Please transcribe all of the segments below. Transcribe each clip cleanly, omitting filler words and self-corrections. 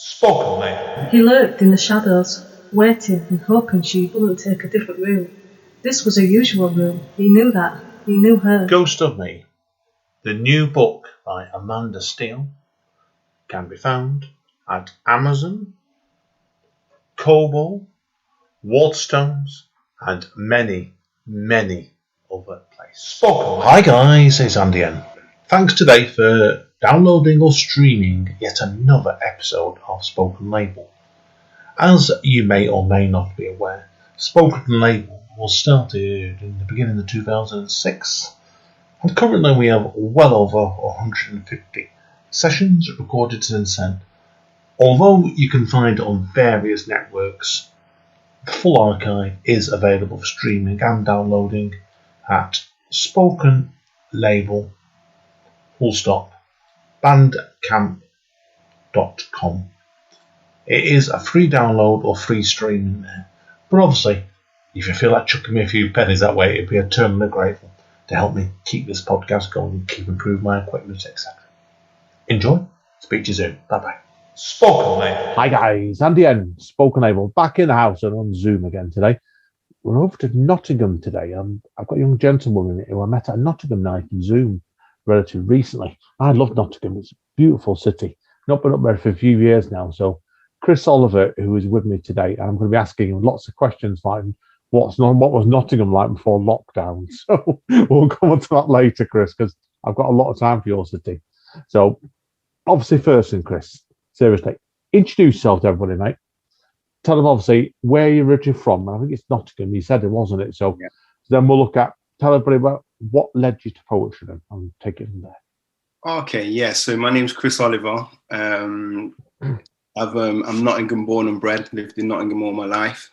Spoken label. He lurked in the shadows, waiting and hoping she wouldn't take a different route. This was her usual room. He knew that. He knew her. Ghost of Me, the new book by Amanda Steele, can be found at Amazon, Kobo, Waterstones, and many, many other places. Spoken. Hi guys, it's Andy N. Thanks today for downloading or streaming yet another episode of Spoken Label. As you may or may not be aware, Spoken Label was started in the beginning of 2006, and currently we have well over 150 sessions recorded since then. Although you can find it on various networks, the full archive is available for streaming and downloading at Spoken Label bandcamp.com. It is a free download or free stream in there, but obviously, if you feel like chucking me a few pennies that way, it'd be eternally grateful to help me keep this podcast going and keep improving my equipment, etc. Enjoy. Speak to you soon. Bye bye. Spoken Label. Hi guys, Andy N, Spoken Label, back in the house and on Zoom again today. We're over to Nottingham today. I've got a young gentlewoman who I met at a Nottingham night in Zoom relatively recently. I love Nottingham. It's a beautiful city. Not been up there for a few years now. So Chris Oliver, who is with me today, I'm going to be asking him lots of questions like what was Nottingham like before lockdown. So we'll come on to that later, Chris, because I've got a lot of time for your city. So obviously first thing, Chris, seriously, introduce yourself to everybody, mate. Tell them obviously where you're originally from. I think it's Nottingham. You said it, wasn't it? So, Then we'll look at, tell everybody about what led you to poetry then, and take it from there. Okay, yeah. So my name's Chris Oliver. I'm Nottingham born and bred. Lived in Nottingham all my life.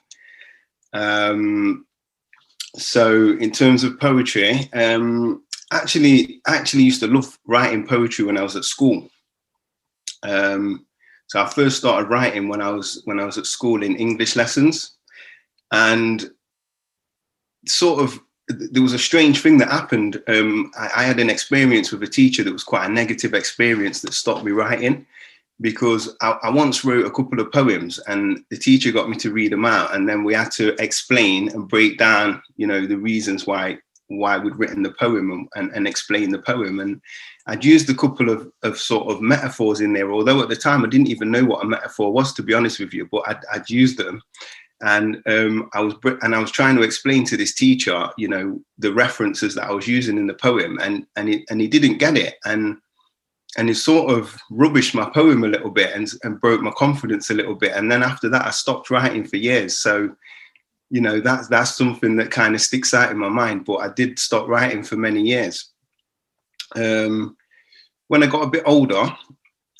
So in terms of poetry, actually used to love writing poetry when I was at school. So I first started writing when I was at school in English lessons, and sort of there was a strange thing that happened. I had an experience with a teacher that was quite a negative experience that stopped me writing, because I once wrote a couple of poems and the teacher got me to read them out, and then we had to explain and break down, the reasons why we'd written the poem and explain the poem. And I'd used a couple of sort of metaphors in there, although at the time I didn't even know what a metaphor was, to be honest with you, but I'd used them. And I was trying to explain to this teacher, the references that I was using in the poem, and he didn't get it. And it sort of rubbished my poem a little bit and broke my confidence a little bit. And then after that, I stopped writing for years. So, that's something that kind of sticks out in my mind, but I did stop writing for many years. When I got a bit older,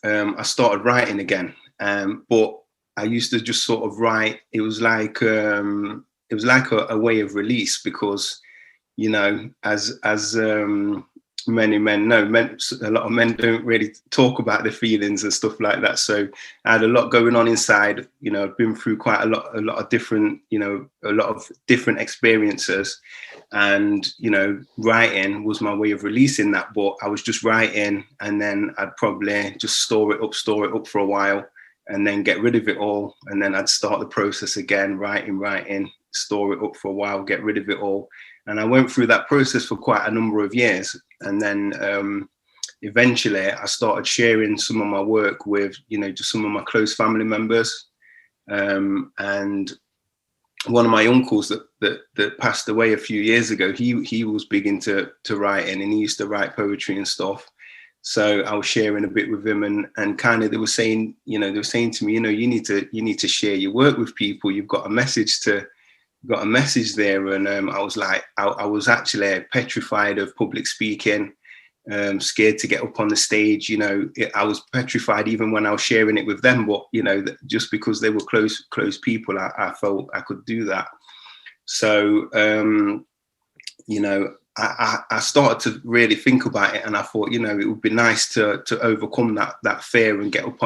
I started writing again. But I used to just sort of write. It was like a way of release, because, as many men know, a lot of men don't really talk about their feelings and stuff like that. So I had a lot going on inside. I've been through quite a lot of different, a lot of different experiences, and writing was my way of releasing that. But I was just writing, and then I'd probably just store it up for a while, and then get rid of it all, and then I'd start the process again, writing, store it up for a while, get rid of it all. And I went through that process for quite a number of years. And then eventually I started sharing some of my work with, just some of my close family members. And one of my uncles that passed away a few years ago, he was big into writing, and he used to write poetry and stuff. So I was sharing a bit with him, and kind of they were saying to me, you need to share your work with people. You've got a message there. And I was like, I was actually petrified of public speaking, scared to get up on the stage. I was petrified even when I was sharing it with them, but just because they were close people, I felt I could do that. So I started to really think about it, and I thought, it would be nice to overcome that fear and get up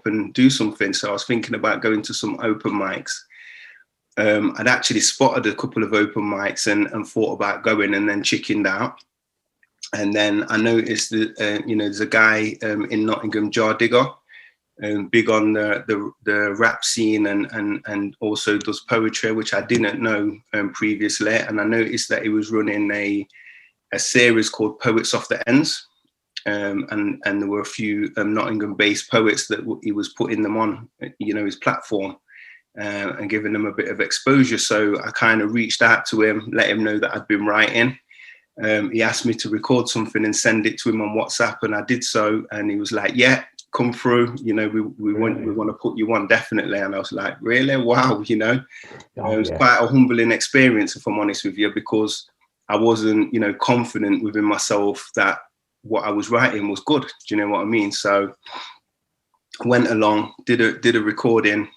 and do something. So I was thinking about going to some open mics. I'd actually spotted a couple of open mics and thought about going, and then chickened out. And then I noticed that, there's a guy in Nottingham, Jar Digger, big on the rap scene and also does poetry, which I didn't know previously. And I noticed that he was running a series called Poets Off the Ends. And there were a few Nottingham-based poets that he was putting them on, his platform and giving them a bit of exposure. So I kind of reached out to him, let him know that I'd been writing. He asked me to record something and send it to him on WhatsApp, and I did so. And he was like, "Yeah, come through. We want to put you on, definitely." And I was like, "Really? Wow!" It was quite a humbling experience, if I'm honest with you, because I wasn't, confident within myself that what I was writing was good. Do you know what I mean? So I went along, did a recording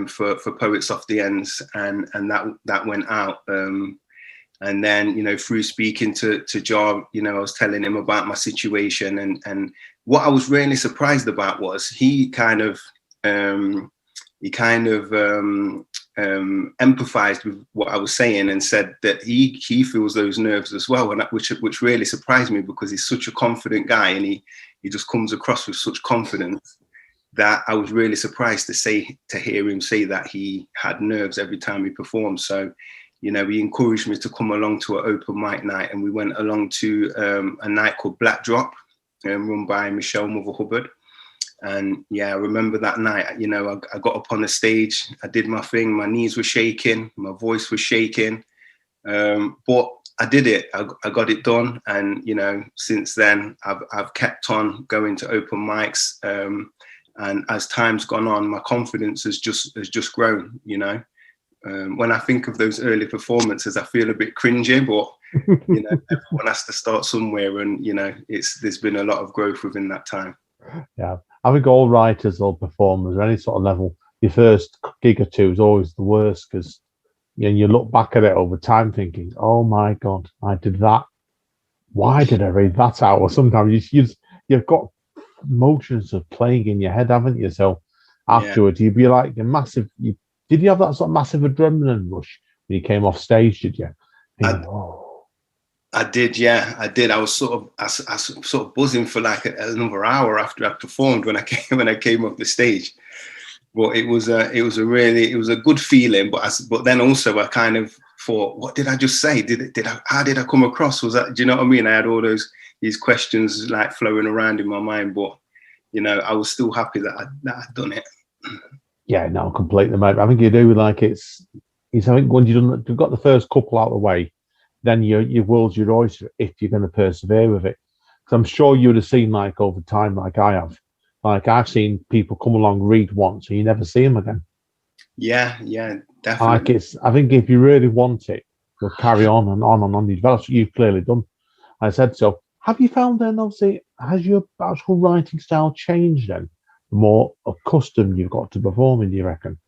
for Poets Off the Ends, and that went out. And then, through speaking to Jar, I was telling him about my situation, and what I was really surprised about was he kind of empathized with what I was saying and said that he feels those nerves as well, and which really surprised me, because he's such a confident guy, and he just comes across with such confidence that I was really surprised to hear him say that he had nerves every time he performed. So, he encouraged me to come along to an open mic night, and we went along to a night called Black Drop, run by Michelle Mother Hubbard. And yeah, I remember that night, I got up on the stage, I did my thing, my knees were shaking, my voice was shaking, but I did it, I got it done. And, since then I've kept on going to open mics. And as time's gone on, my confidence has just grown, When I think of those early performances, I feel a bit cringy, but, everyone has to start somewhere. And, there's been a lot of growth within that time. Yeah. I think all writers or performers or any sort of level, your first gig or two is always the worst, because you look back at it over time thinking, oh my God, I did that. Why did I read that out? Or sometimes you've got motions of playing in your head, haven't you? So afterwards, you'd be like a massive. Did you have that sort of massive adrenaline rush when you came off stage? Did you? I did, yeah, I did. I was sort of buzzing for like another hour after I performed when I came off the stage. But it was a good feeling. But then also I kind of thought, what did I just say? How did I come across? Was that? Do you know what I mean? I had all these questions like flowing around in my mind, but I was still happy that I'd done it. Yeah, no, completely, mate. I think you do like it's. I think when you've got the first couple out of the way, then your world's your oyster if you're going to persevere with it. Because I'm sure you would have seen, like, over time, like I have. Like, I've seen people come along, read once, and you never see them again. Yeah, definitely. Like, I think if you really want it, you'll carry on and on and on. That's what you've clearly done. I said so. Have you found then, obviously, has your actual writing style changed then? The more accustomed you've got to performing, do you reckon?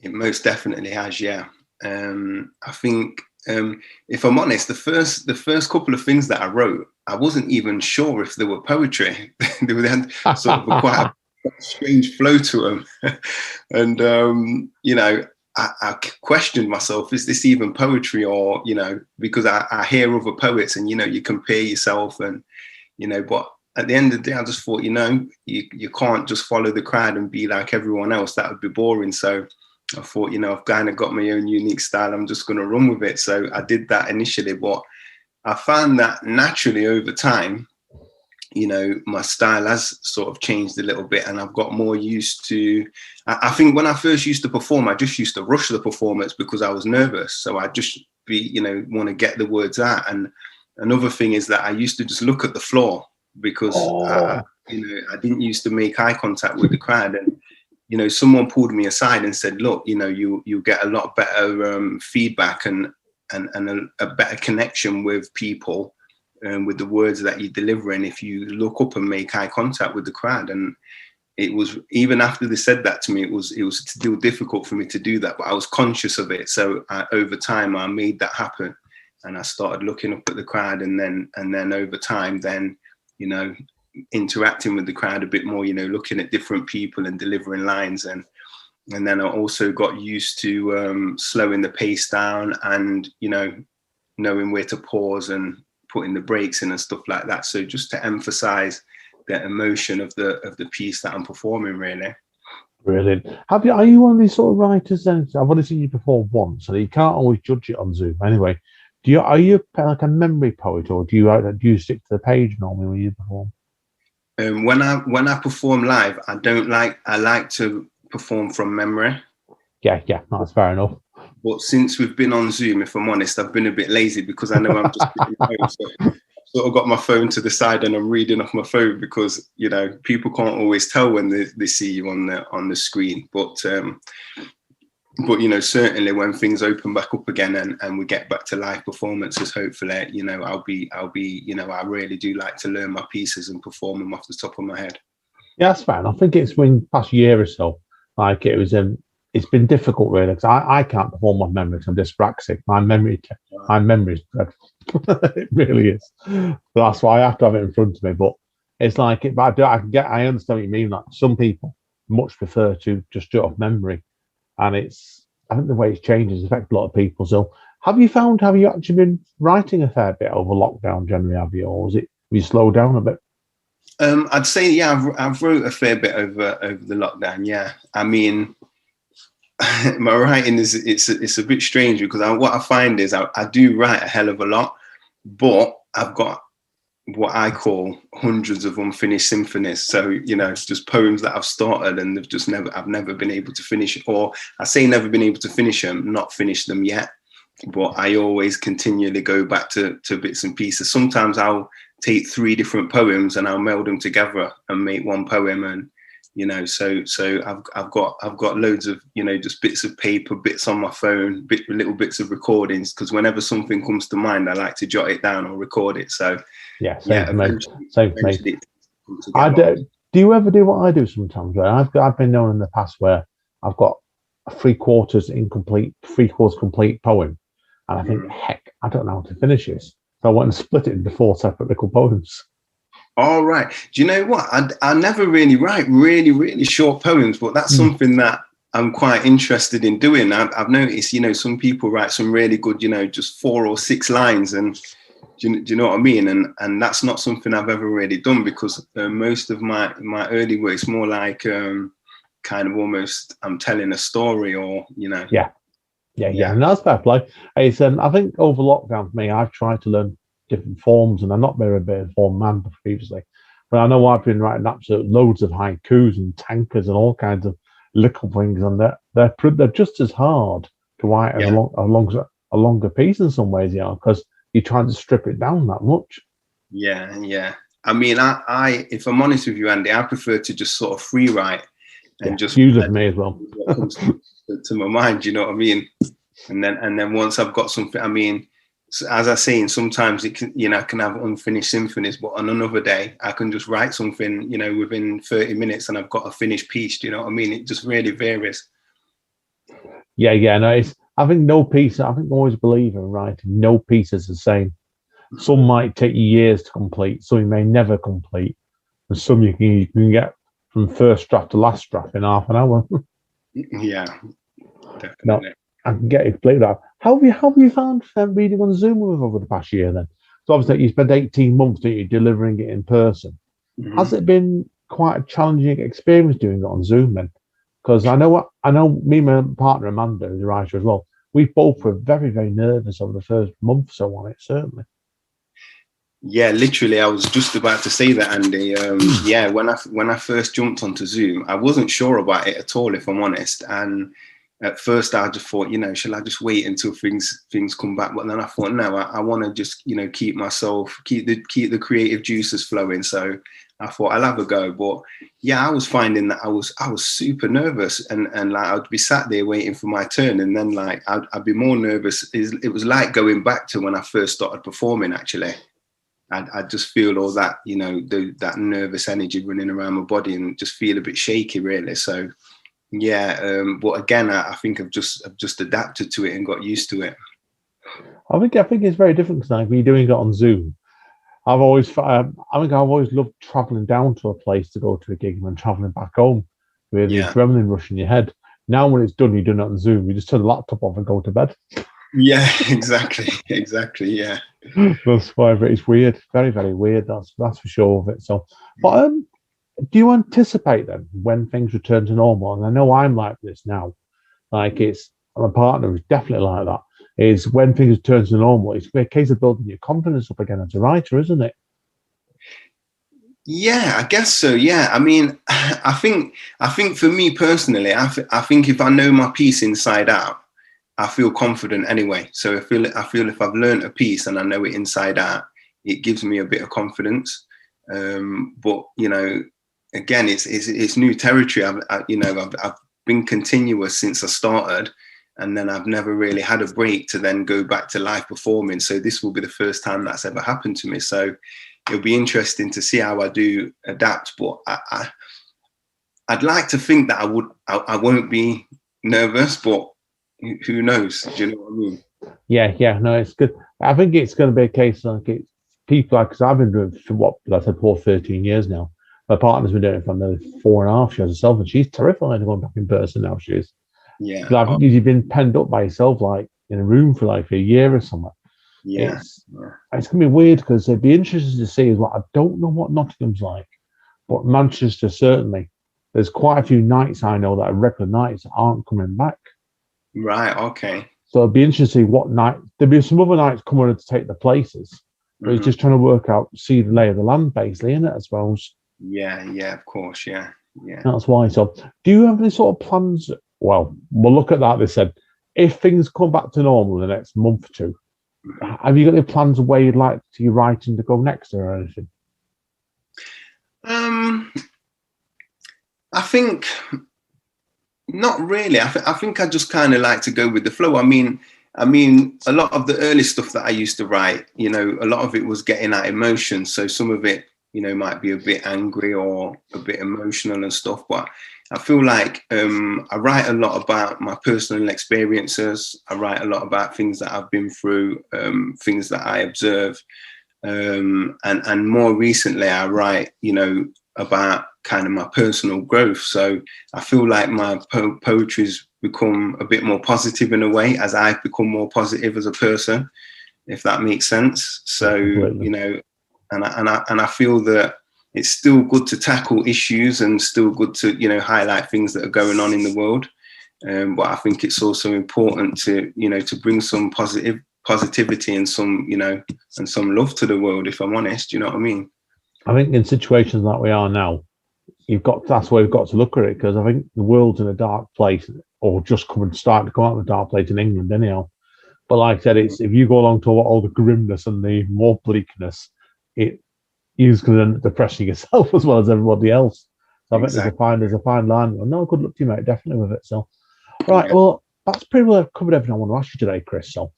It most definitely has, yeah. I think, if I'm honest, the first couple of things that I wrote, I wasn't even sure if they were poetry. They had sort of quite a strange flow to them. And, I questioned myself, is this even poetry? Or, because I hear other poets and, you compare yourself and, but at the end of the day, I just thought, you can't just follow the crowd and be like everyone else. That would be boring. So I thought, I've kind of got my own unique style. I'm just going to run with it. So I did that initially, but I found that naturally over time, my style has sort of changed a little bit, and I've got more used to, I think when I first used to perform, I just used to rush the performance because I was nervous. So I just want to get the words out. And another thing is that I used to just look at the floor because, I didn't used to make eye contact with the crowd. And, someone pulled me aside and said, look, you get a lot better feedback and a better connection with people with the words that you're delivering if you look up and make eye contact with the crowd. And it was, even after they said that to me, it was still difficult for me to do that, but I was conscious of it. So over time, I made that happen, and I started looking up at the crowd, and then over time, then, interacting with the crowd a bit more, looking at different people and delivering lines. And then I also got used to slowing the pace down and, knowing where to pause and putting the brakes in and stuff like that. So just to emphasize the emotion of the piece that I'm performing, really. Brilliant. Are you one of these sort of writers then? I've only seen you perform once, so you can't always judge it on Zoom. Anyway, are you like a memory poet, or do you stick to the page normally when you perform? When I perform live, I like to perform from memory. Yeah, that's fair enough. But since we've been on Zoom, if I'm honest, I've been a bit lazy because I know I'm just so sort of got my phone to the side and I'm reading off my phone because, you know, people can't always tell when they see you on the screen. But you know, certainly when things open back up again and we get back to live performances, hopefully, you know, I'll be, you know, I really do like to learn my pieces and perform them off the top of my head. Yeah, that's fine. I think it's been past year or so, like it's been difficult really because I can't perform off memory. I'm dyspraxic. My memory is dreadful. It really is. So that's why I have to have it in front of me. But it's like I understand what you mean. Like some people much prefer to just do it off memory, and I think the way it's changed has affected a lot of people. So have you actually been writing a fair bit over lockdown generally? Have you slowed down a bit? I'd say I've wrote a fair bit over the lockdown. Yeah, I mean. My writing it's a bit strange because what I find is I do write a hell of a lot, but I've got what I call hundreds of unfinished symphonies. So, you know, it's just poems that I've started and I've never been able to finish, or I say never been able to finish them, not finish them yet. But I always continually go back to bits and pieces. Sometimes I'll take 3 different poems and I'll meld them together and make one poem. And you know, so I've got loads of, you know, just bits of paper, bits on my phone, little bits of recordings, because whenever something comes to mind, I like to jot it down or record it. So same for me. Do you ever do what I do sometimes? Right? I've been known in the past where I've got a 3/4 complete poem, and I think, heck, I don't know how to finish this. So I went and split it into 4 separate little poems. All right. Do you know what? I never really write really, really short poems, but that's something that I'm quite interested in doing. I've noticed, you know, some people write some really good, you know, just 4 or 6 lines. And do you know what I mean? And that's not something I've ever really done because most of my early work is more like kind of almost I'm telling a story or, you know. Yeah. And that's fair play. It's, I think over lockdown for me, I've tried to learn different forms, and I'm not very bit of form man previously, but I know I've been writing absolute loads of haikus and tankers and all kinds of little things, and they're just as hard to write as a longer piece in some ways, you know, because you're trying to strip it down that much. Yeah. I mean, I if I'm honest with you, Andy, I prefer to just sort of free write and just use of me as well. What comes to my mind, you know what I mean? And then once I've got something, I mean. As I say, sometimes it can, you know, I can have unfinished symphonies, but on another day I can just write something, you know, within 30 minutes and I've got a finished piece. Do you know what I mean? It just really varies. Yeah. No, I think I'm always a believer in writing. No piece is the same. Some might take you years to complete, some you may never complete, and some you can get from first draft to last draft in half an hour. Yeah, definitely. No, I can get it played out. How have you found reading on Zoom over the past year then? So obviously you spent 18 months, didn't you, delivering it in person. Mm-hmm. Has it been quite a challenging experience doing it on Zoom then? Because I know me and my partner Amanda, who's a writer as well, we both were very, very nervous over the first month or so on it, certainly. Yeah, literally, I was just about to say that, Andy. Yeah, when I first jumped onto Zoom, I wasn't sure about it at all, if I'm honest. And at first, I just thought, you know, shall I just wait until things come back? But then I thought, no, I want to just, you know, keep the creative juices flowing. So I thought I'll have a go. But yeah, I was finding that I was super nervous, and like I'd be sat there waiting for my turn, and then like I'd be more nervous. It was like going back to when I first started performing, actually. I just feel all that, you know, that nervous energy running around my body and just feel a bit shaky, really. So, yeah. But again, I think I've just adapted to it and got used to it. I think it's very different because when you're doing it on Zoom, I think I've always loved traveling down to a place to go to a gig and then traveling back home with the adrenaline rush in your head. Now when it's done, you're doing it on Zoom. You just turn the laptop off and go to bed. Yeah, exactly. Yeah. That's why, but it's weird, very, very weird. That's for sure of it. So, but do you anticipate then when things return to normal? And I know I'm like this now. Like it's my partner is definitely like that. Is when things return to normal, it's a case of building your confidence up again as a writer, isn't it? Yeah, I guess so. Yeah, I mean, I think for me personally, I think if I know my piece inside out, I feel confident anyway. So I feel if I've learned a piece and I know it inside out, it gives me a bit of confidence. But you know, again, it's new territory. I've been continuous since I started, and then I've never really had a break to then go back to live performing. So this will be the first time that's ever happened to me. So it'll be interesting to see how I do adapt. But I'd like to think that I won't be nervous, but who knows? Do you know what I mean? Yeah, no, it's good. I think it's going to be a case like it's people like because I've been doing it for what like I said for 13 years now. My partner's been doing it for nearly 4.5 years herself, and she's terrified of going back in person now. She is. Yeah. Because I think you've been penned up by yourself, like in a room for like a year or something. Yeah. It's going to be weird because it'd be interesting to see as well. I don't know what Nottingham's like, but Manchester certainly. There's quite a few nights I know that are regular nights that aren't coming back. Right. Okay. So it'd be interesting to see what night. There'll be some other nights coming to take the places. But it's just trying to work out, see the lay of the land, basically, isn't it? I suppose. Yeah. Yeah. Of course. Yeah. Yeah. That's why. So, do you have any sort of plans? Well, we'll look at that. They said if things come back to normal in the next month or two, have you got any plans of where you'd like to your writing to go next or anything? I think not really. I think I just kind of like to go with the flow. I mean, a lot of the early stuff that I used to write, you know, a lot of it was getting at emotion. So some of it, you know, might be a bit angry or a bit emotional and stuff. But I feel like I write a lot about my personal experiences. I write a lot about things that I've been through, things that I observe. And more recently, I write, you know, about kind of my personal growth. So I feel like my poetry's become a bit more positive in a way as I've become more positive as a person, if that makes sense. So, you know, and I feel that it's still good to tackle issues and still good to, you know, highlight things that are going on in the world. But I think it's also important to, you know, to bring some positivity and some, you know, and some love to the world, if I'm honest. You know what I mean? I think in situations like we are now, that's where we've got to look at it because I think the world's in a dark place or just starting to come out of the dark place in England anyhow. But like I said, it's if you go along to all the grimness and the more bleakness, it is going to end up depressing yourself as well as everybody else. So I think there's a fine line. Well, no, good luck to you, mate. Definitely with it. So, right, well, that's pretty well covered everything I want to ask you today, Chris. So,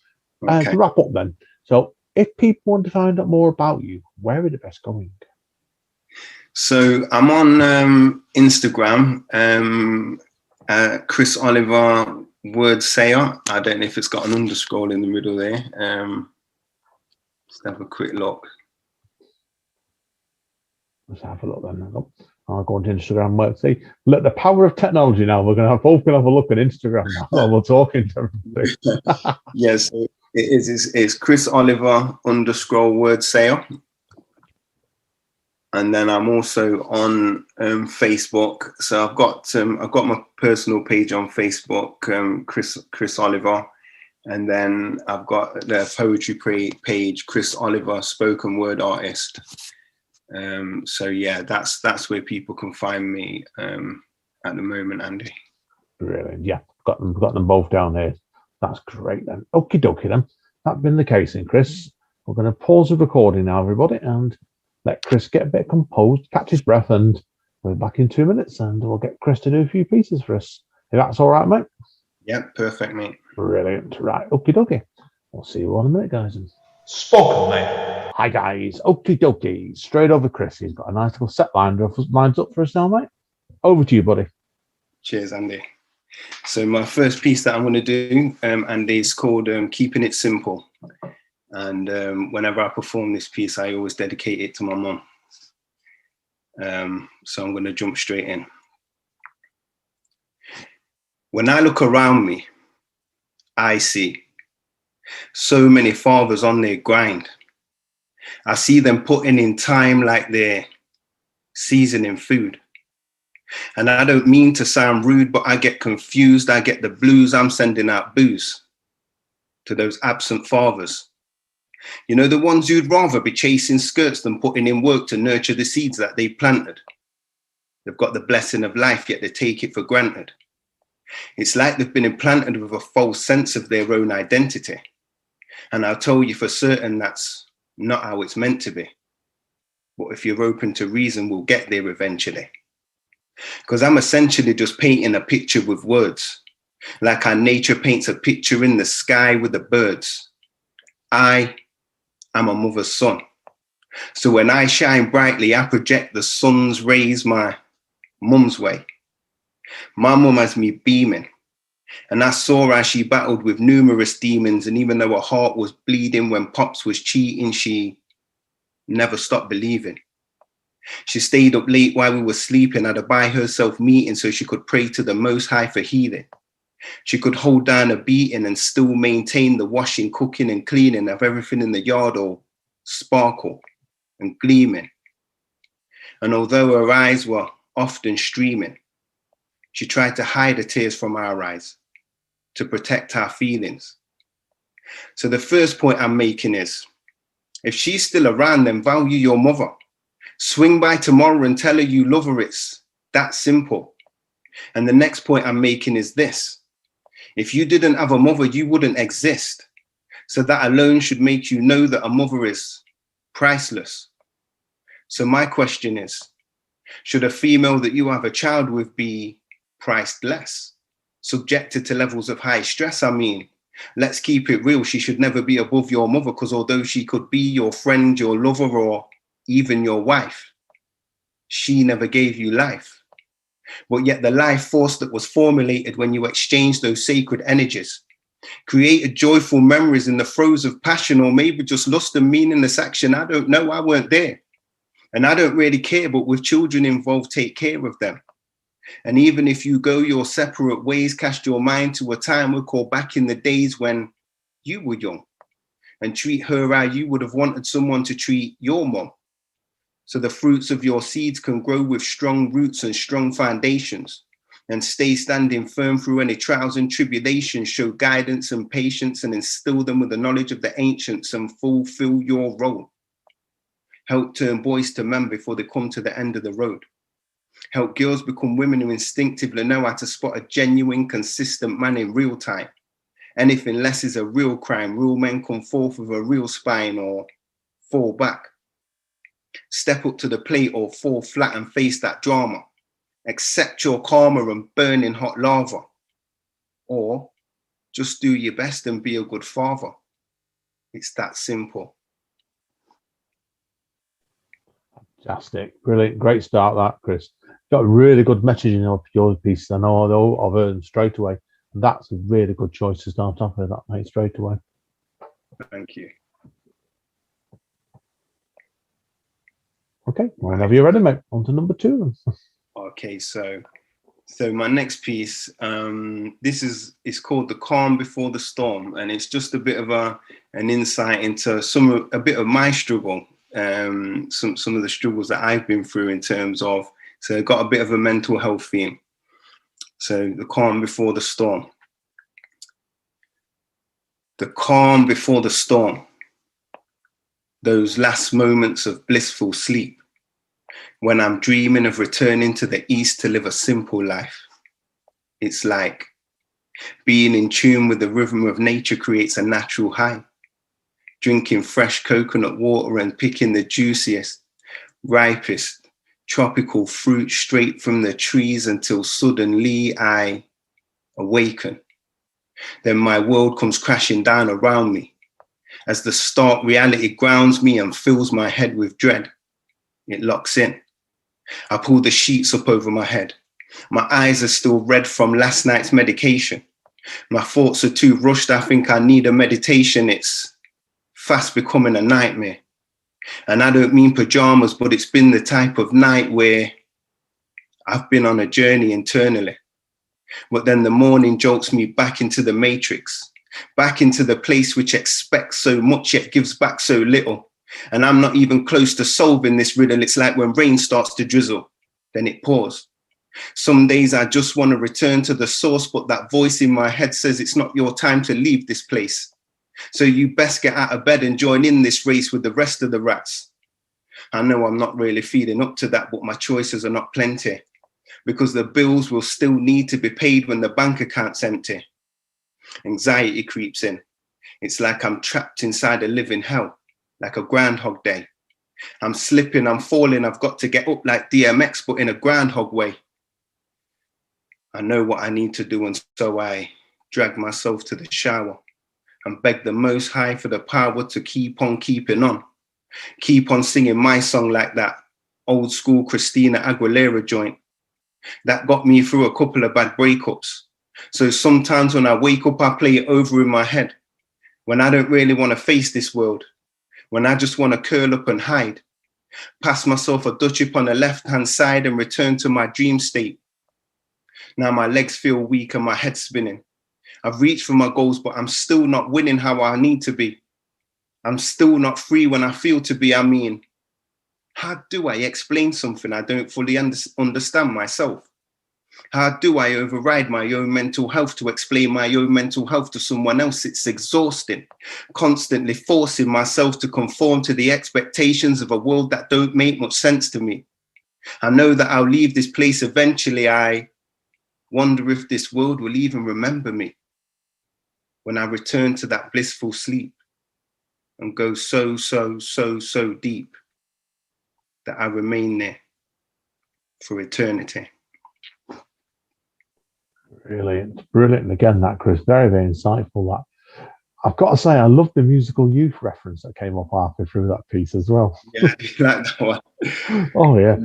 to wrap up then, so if people want to find out more about you, where are they best going? So I'm on Instagram, Chris Oliver Word Sayer. I don't know if it's got an underscore in the middle there. Let's have a quick look. Let's have a look then. I'll go into Instagram. Let's see. Look, the power of technology now. We're going to both have a look at Instagram now while we're talking to everybody. Yes, it's Chris Oliver underscore Word Sayer. And then I'm also on Facebook. So I've got my personal page on Facebook, Chris Oliver, and then I've got the poetry page, Chris Oliver, spoken word artist. So yeah, that's where people can find me at the moment, Andy. Brilliant. Yeah, got them both down there. That's great then. Okie dokie then. That's been the case then, Chris. We're going to pause the recording now, everybody, and let Chris get a bit composed, catch his breath, and we're back in 2 minutes, and we'll get Chris to do a few pieces for us. If that's all right, mate? Yeah, perfect, mate. Brilliant. Right, okie dokie. We'll see you all in a minute, guys. Spoken, mate. Hi, guys. Okie dokie. Straight over Chris. He's got a nice little set lines up for us now, mate. Over to you, buddy. Cheers, Andy. So my first piece that I'm going to do, Andy, is called Keeping It Simple. And whenever I perform this piece, I always dedicate it to my mum. So I'm going to jump straight in. When I look around me, I see So many fathers on their grind. I see them putting in time like they're seasoning food. And I don't mean to sound rude, but I get confused. I get the blues. I'm sending out booze to those absent fathers. You know, the ones who'd rather be chasing skirts than putting in work to nurture the seeds that they planted. They've got the blessing of life, yet they take it for granted. It's like they've been implanted with a false sense of their own identity. And I'll tell you for certain that's not how it's meant to be. But if you're open to reason, we'll get there eventually. Because I'm essentially just painting a picture with words, like how nature paints a picture in the sky with the birds. I am a mother's son. So when I shine brightly, I project the sun's rays my mum's way. My mum has me beaming. And I saw how she battled with numerous demons. And even though her heart was bleeding when Pops was cheating, she never stopped believing. She stayed up late while we were sleeping, had to buy herself meeting so she could pray to the Most High for healing. She could hold down a beating and still maintain the washing, cooking and cleaning of everything in the yard all sparkle and gleaming. And although her eyes were often streaming, she tried to hide the tears from our eyes to protect our feelings. So the first point I'm making is, if she's still around, then value your mother. Swing by tomorrow and tell her you love her. It's that simple. And the next point I'm making is this. If you didn't have a mother, you wouldn't exist. So that alone should make you know that a mother is priceless. So my question is, should a female that you have a child with be priced less, subjected to levels of high stress? I mean, let's keep it real. She should never be above your mother, because although she could be your friend, your lover, or even your wife, she never gave you life. But yet the life force that was formulated when you exchanged those sacred energies created joyful memories in the throes of passion, or maybe just lust and meaningless action. I don't know. I weren't there. And I don't really care, but with children involved, take care of them. And even if you go your separate ways, cast your mind to a time we call back in the days when you were young, and treat her how you would have wanted someone to treat your mom. So the fruits of your seeds can grow with strong roots and strong foundations, and stay standing firm through any trials and tribulations. Show guidance and patience, and instill them with the knowledge of the ancients, and fulfill your role. Help turn boys to men before they come to the end of the road. Help girls become women who instinctively know how to spot a genuine, consistent man in real time. Anything less is a real crime. Real men come forth with a real spine or fall back. Step up to the plate or fall flat and face that drama. Accept your karma and burn in hot lava. Or just do your best and be a good father. It's that simple. Fantastic. Brilliant. Great start, that, Chris. Got a really good message in your piece. I know I've heard them straight away. That's a really good choice to start off with, that, mate, straight away. Thank you. Okay, whenever you're ready, mate. On to number 2. Okay, so my next piece, this is called The Calm Before the Storm, and it's just a bit of an insight into a bit of my struggle, some of the struggles that I've been through in terms of, so I've got a bit of a mental health theme. So the calm before the storm. The calm before the storm. Those last moments of blissful sleep, when I'm dreaming of returning to the east to live a simple life. It's like being in tune with the rhythm of nature creates a natural high. Drinking fresh coconut water and picking the juiciest, ripest, tropical fruit straight from the trees until suddenly I awaken. Then my world comes crashing down around me as the stark reality grounds me and fills my head with dread. It locks in. I pull the sheets up over my head. My eyes are still red from last night's medication. My thoughts are too rushed. I think I need a meditation. It's fast becoming a nightmare. And I don't mean pajamas, but it's been the type of night where I've been on a journey internally. But then the morning jolts me back into the matrix. back into the place which expects so much yet gives back so little. And I'm not even close to solving this riddle. It's like when rain starts to drizzle, then it pours. Some days I just want to return to the source, but that voice in my head says it's not your time to leave this place. So you best get out of bed and join in this race with the rest of the rats. I know I'm not really feeling up to that, but my choices are not plenty, because the bills will still need to be paid when the bank account's empty. Anxiety creeps in. It's like I'm trapped inside a living hell, like a Groundhog Day. I'm slipping, I'm falling, I've got to get up like DMX, but in a groundhog way. I know what I need to do, and so I drag myself to the shower and beg the Most High for the power to keep on keeping on. Keep on singing my song like that old school Christina Aguilera joint that got me through a couple of bad breakups. So sometimes when I wake up, I play it over in my head. When I don't really want to face this world, when I just want to curl up and hide, pass myself a Dutch up on the left-hand side and return to my dream state. Now my legs feel weak and my head's spinning. I've reached for my goals, but I'm still not winning how I need to be. I'm still not free when I feel to be. I mean, how do I explain something I don't fully understand myself? How do I override my own mental health to explain my own mental health to someone else? It's exhausting, constantly forcing myself to conform to the expectations of a world that don't make much sense to me. I know that I'll leave this place eventually. I wonder if this world will even remember me when I return to that blissful sleep and go so deep that I remain there for eternity. Brilliant, brilliant. And again, that, Chris, very, very insightful. That, I've got to say, I love the musical youth reference that came up halfway through that piece as well. Yeah, I do like that one. Oh, yeah.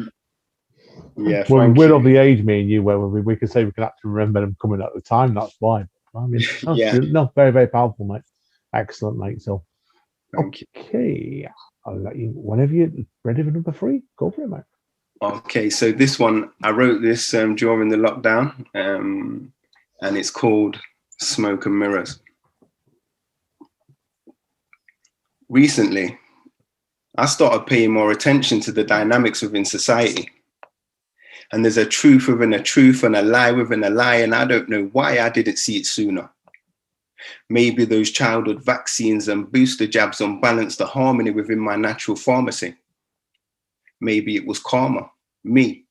Yeah, well, we're of the age, me and you, where we can say we can actually remember them coming at the time. That's why. I mean, yeah. No, very, very powerful, mate. Excellent, mate. So, Thank you. I'll let you, whenever you're ready for number 3, go for it, mate. Okay, so this one, I wrote this during the lockdown, and it's called Smoke and Mirrors. Recently, I started paying more attention to the dynamics within society. And there's a truth within a truth and a lie within a lie, and I don't know why I didn't see it sooner. Maybe those childhood vaccines and booster jabs unbalanced the harmony within my natural pharmacy. Maybe it was karma, me,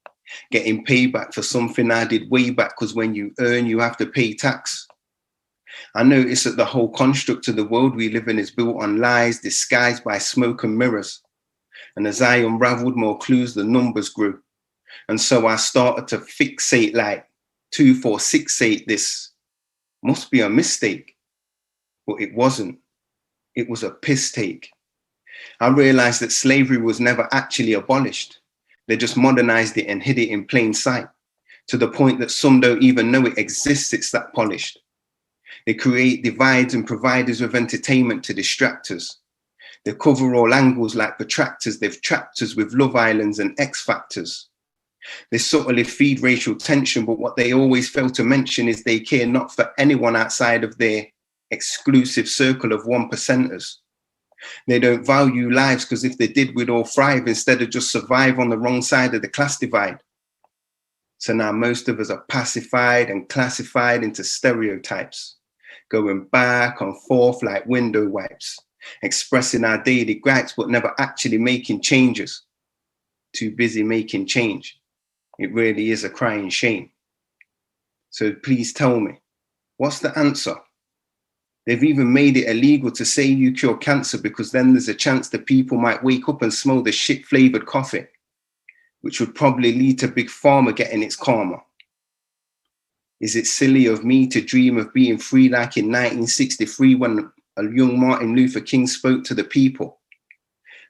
getting payback for something I did way back, because when you earn, you have to pay tax. I noticed that the whole construct of the world we live in is built on lies disguised by smoke and mirrors. And as I unraveled more clues, the numbers grew. And so I started to fixate like 2468, this must be a mistake. But it wasn't. It was a piss take. I realized that slavery was never actually abolished. They just modernized it and hid it in plain sight, to the point that some don't even know it exists. It's that polished. They create divides and providers with entertainment to distract us. They cover all angles like protractors. They've trapped us with Love Islands and X Factors. They subtly feed racial tension, but what they always fail to mention is they care not for anyone outside of their exclusive circle of 1%ers. They don't value lives, because if they did, we'd all thrive instead of just survive on the wrong side of the class divide. So now most of us are pacified and classified into stereotypes, going back and forth like window wipes, expressing our daily gripes, but never actually making changes. Too busy making change. It really is a crying shame. So please tell me, what's the answer? They've even made it illegal to say you cure cancer, because then there's a chance that people might wake up and smell the shit-flavored coffee, which would probably lead to Big Pharma getting its karma. Is it silly of me to dream of being free like in 1963 when a young Martin Luther King spoke to the people?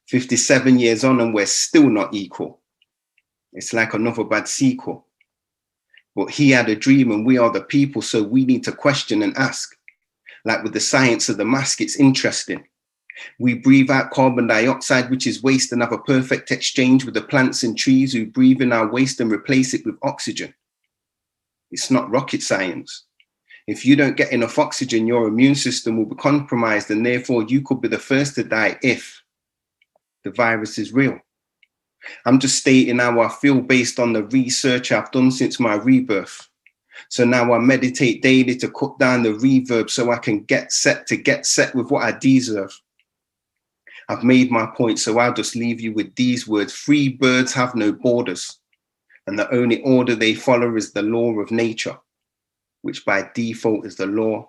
57 years on and we're still not equal. It's like another bad sequel. But he had a dream and we are the people, so we need to question and ask. Like with the science of the mask, it's interesting. We breathe out carbon dioxide, which is waste, and have a perfect exchange with the plants and trees who breathe in our waste and replace it with oxygen. It's not rocket science. If you don't get enough oxygen, your immune system will be compromised, and therefore you could be the first to die if the virus is real. I'm just stating how I feel based on the research I've done since my rebirth. So now I meditate daily to cut down the reverb so I can get set with what I deserve. I've made my point, so I'll just leave you with these words. Free birds have no borders, and the only order they follow is the law of nature, which by default is the law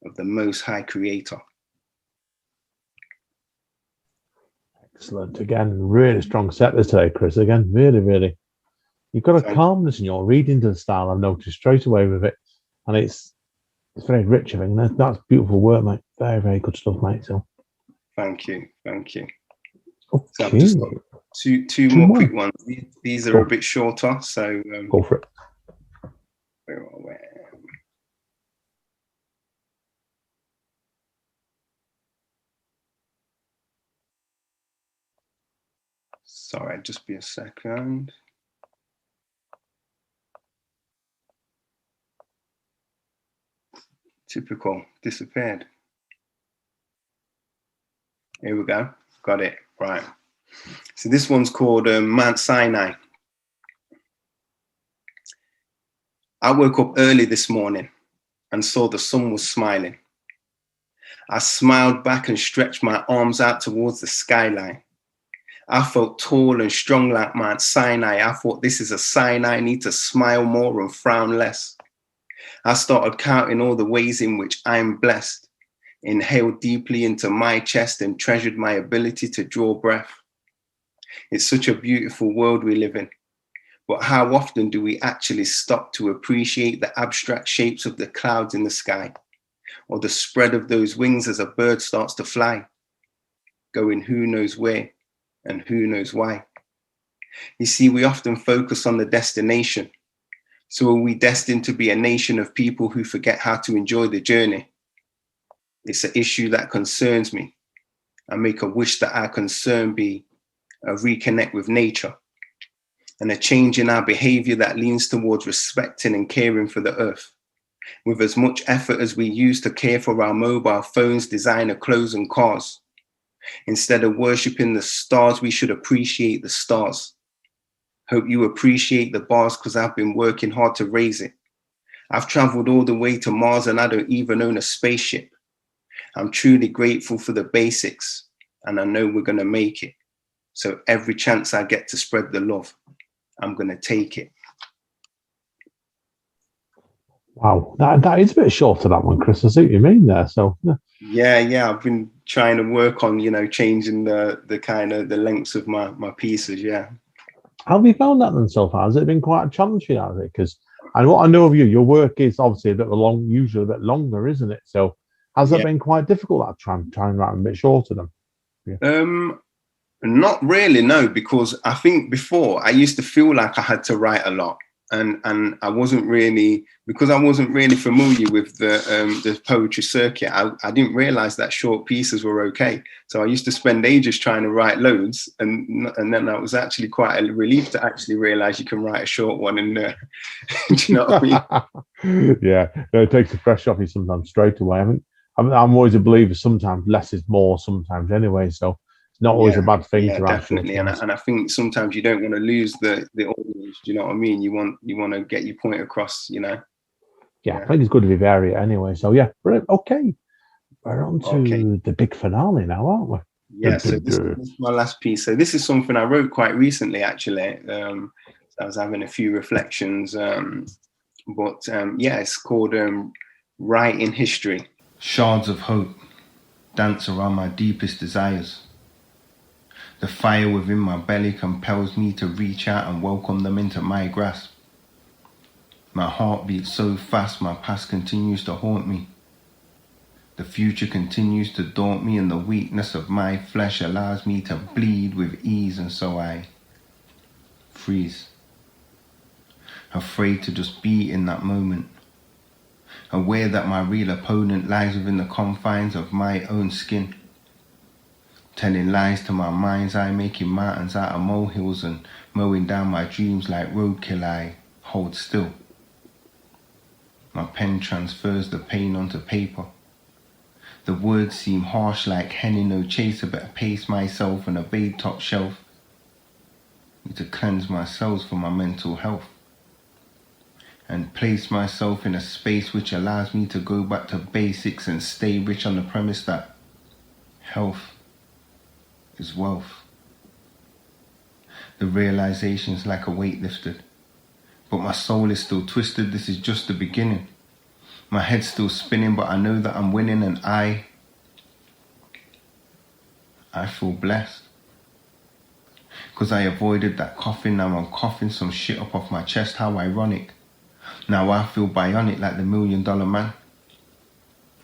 of the Most High Creator. Excellent. Again, really strong set this today, Chris. Again, really. You've got a calmness in your reading to the style, I've noticed straight away with it. And it's very rich, I think. That's beautiful work, mate. Very good stuff, mate. So Thank you. Okay. So I've just got two more quick ones. These are a bit shorter, so go for it. Sorry, just be a second. Typical, disappeared. Here we go, got it, right. So this one's called Mount Sinai. I woke up early this morning and saw the sun was smiling. I smiled back and stretched my arms out towards the skyline. I felt tall and strong like Mount Sinai. I thought, this is a sign I need to smile more and frown less. I started counting all the ways in which I'm blessed, inhaled deeply into my chest and treasured my ability to draw breath. It's such a beautiful world we live in, but how often do we actually stop to appreciate the abstract shapes of the clouds in the sky, or the spread of those wings as a bird starts to fly, going who knows where and who knows why? You see, we often focus on the destination. So are we destined to be a nation of people who forget how to enjoy the journey? It's an issue that concerns me. I make a wish that our concern be a reconnect with nature and a change in our behavior that leans towards respecting and caring for the earth. With as much effort as we use to care for our mobile phones, designer clothes and cars, instead of worshiping the stars, we should appreciate the stars. Hope you appreciate the bars because I've been working hard to raise it. I've traveled all the way to Mars and I don't even own a spaceship. I'm truly grateful for the basics and I know we're going to make it. So every chance I get to spread the love, I'm going to take it. Wow, that is a bit short to that one, Chris. I see what you mean there. So yeah, I've been trying to work on, changing the kind of the lengths of my pieces. Yeah. How have you found that then so far? Has it been quite a challenge for you, has it? Because and what I know of you, your work is obviously a bit usually a bit longer, isn't it? So has it been quite difficult that trying to write a bit shorter than? Yeah. Not really, no, because I think before I used to feel like I had to write a lot. And I wasn't really, because I wasn't really familiar with the poetry circuit, I didn't realize that short pieces were okay. So I used to spend ages trying to write loads, and then I was actually quite a relief to actually realize you can write a short one. And do you know what I mean? Yeah, no, it takes the pressure off you sometimes straight away. I'm always a believer. Sometimes less is more. Sometimes anyway. So. Not always a bad thing to definitely, and I think sometimes you don't want to lose the audience. Do you know what I mean? You want to get your point across. Yeah, I think it's good to be varied anyway. So yeah, brilliant. Okay, we're on to the big finale now, aren't we? Yeah. So this is my last piece. So this is something I wrote quite recently, actually. So I was having a few reflections, but it's called "Writing History." Shards of hope dance around my deepest desires. The fire within my belly compels me to reach out and welcome them into my grasp. My heart beats so fast, my past continues to haunt me. The future continues to daunt me, and the weakness of my flesh allows me to bleed with ease, and so I freeze. Afraid to just be in that moment. Aware that my real opponent lies within the confines of my own skin. Telling lies to my mind's eye, making mountains out of molehills and mowing down my dreams like roadkill. I hold still. My pen transfers the pain onto paper. The words seem harsh like henny no chaser, better pace myself on a bay top shelf. Need to cleanse my cells for my mental health. And place myself in a space which allows me to go back to basics and stay rich on the premise that health is wealth. The realization's like a weight lifted, but my soul is still twisted. This is just the beginning. My head's still spinning, but I know that I'm winning, and I feel blessed. Cause I avoided that coughing, now I'm coughing some shit up off my chest. How ironic. Now I feel bionic like the $1 Million Man.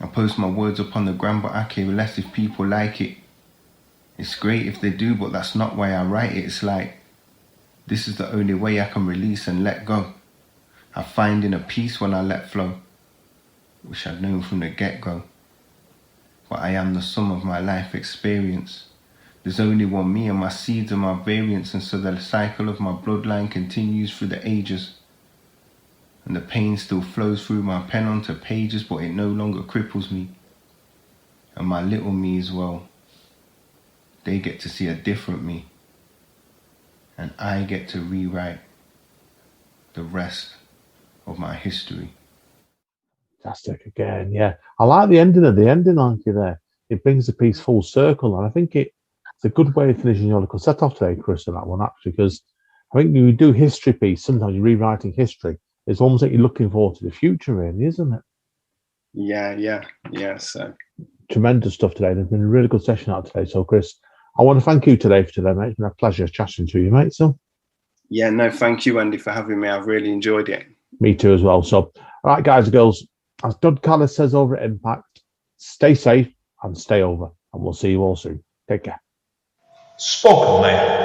I post my words up on the gram, but I care less if people like it. It's great if they do, but that's not why I write it. It's like, this is the only way I can release and let go. I find inner peace when I let flow. Wish I'd known from the get-go. But I am the sum of my life experience. There's only one me, and my seeds are my variants, and so the cycle of my bloodline continues through the ages. And the pain still flows through my pen onto pages, but it no longer cripples me. And my little me as well. They get to see a different me. And I get to rewrite the rest of my history. Fantastic again, yeah. I like the ending like you there. It brings the piece full circle, and I think it's a good way of finishing your little set off today, Chris, on that one, actually, because I think when you do history piece, sometimes you're rewriting history. It's almost like you're looking forward to the future, really, isn't it? Yeah. So tremendous stuff today. There's been a really good session out today. So, Chris, I want to thank you today for today, mate. It's been a pleasure chatting to you, mate. So, yeah, no, thank you, Andy, for having me. I've really enjoyed it. Me too, as well. So, all right, guys and girls, as Doug Callis says over at Impact, stay safe and stay over, and we'll see you all soon. Take care. Spoken, mate.